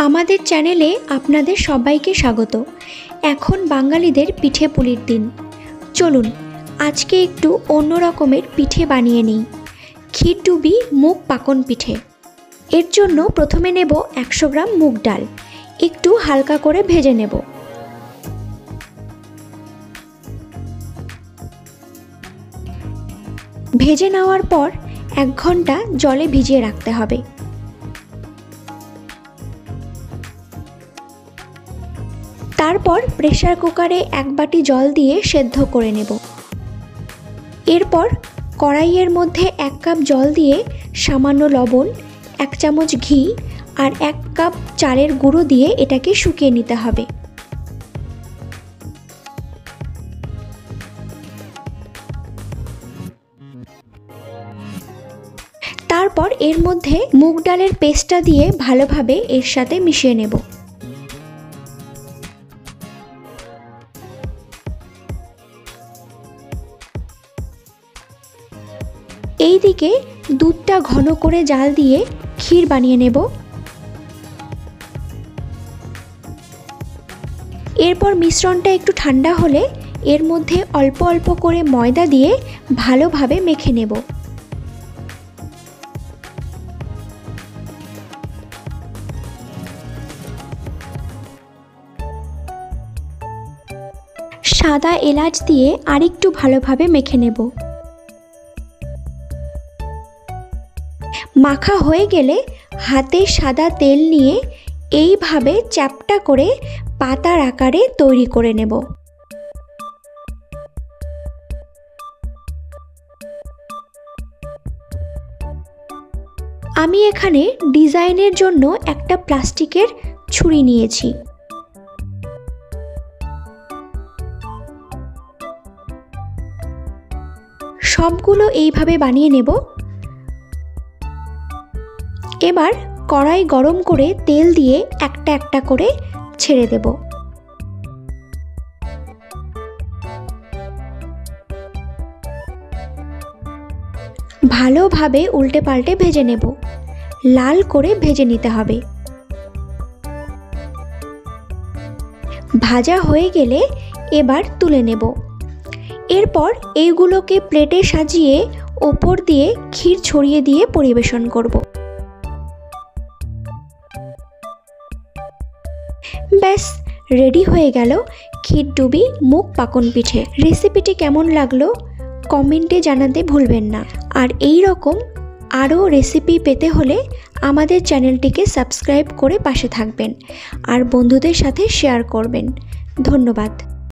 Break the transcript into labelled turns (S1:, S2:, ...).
S1: আমাদের চ্যানেলে আপনাদের সবাইকে স্বাগত। এখন বাঙালিদের পিঠে পুলির দিন। চলুন আজকে একটু অন্য রকমের পিঠে বানিয়ে নিই। ক্ষীরডুবি মুগ পাকন পিঠে। এর জন্য প্রথমে নেব 100 গ্রাম মুগ ডাল, একটু হালকা করে ভেজে নেব। ভেজে নেওয়ার পর 1 ঘন্টা জলে ভিজিয়ে রাখতে হবে। তারপর প্রেসার কুকারে 1 বাটি জল দিয়ে সেদ্ধ করে নেব। এরপর কড়াইয়ের মধ্যে 1 কাপ জল দিয়ে সামান্য লবণ, 1 চামচ ঘি আর 1 কাপ চালের গুঁড়ো দিয়ে এটাকে শুকিয়ে নিতে হবে। তারপর এর মধ্যে মুগ ডালের পেস্টটা দিয়ে ভালোভাবে এর সাথে মিশিয়ে নেব। এইদিকে দুধটা ঘন করে জাল দিয়ে ক্ষীর বানিয়ে নেব। এরপর মিশ্রণটা একটু ঠান্ডা হলে এর মধ্যে অল্প অল্প করে ময়দা দিয়ে ভালোভাবে মেখে নেব। সাদা এলাচ দিয়ে আরেকটু ভালোভাবে মেখে নেব। মাখা হয়ে গেলে হাতে সাদা তেল নিয়ে এইভাবে চ্যাপ্টা করে পাতার আকারে তৈরি করে নেব। আমি এখানে ডিজাইনের জন্য একটা প্লাস্টিকের ছুরি নিয়েছি। সবগুলো এইভাবে বানিয়ে নেব। এবার কড়াই গরম করে তেল দিয়ে একটা একটা করে ছেড়ে দেব। ভালোভাবে উল্টে পাল্টে ভেজে নেব। লাল করে ভেজে নিতে হবে। ভাজা হয়ে গেলে এবার তুলে নেব। এরপর এইগুলোকে প্লেটে সাজিয়ে ওপর দিয়ে ক্ষীর ছড়িয়ে দিয়ে পরিবেশন করব। ব্যাস রেডি হয়ে গেল ক্ষীরডুবি মুগ পাকন পিঠে। রেসিপিটি কেমন লাগলো কমেন্টে জানাতে ভুলবেন না। আর এই রকম আরও রেসিপি পেতে হলে আমাদের চ্যানেলটিকে সাবস্ক্রাইব করে পাশে থাকবেন আর বন্ধুদের সাথে শেয়ার করবেন। ধন্যবাদ।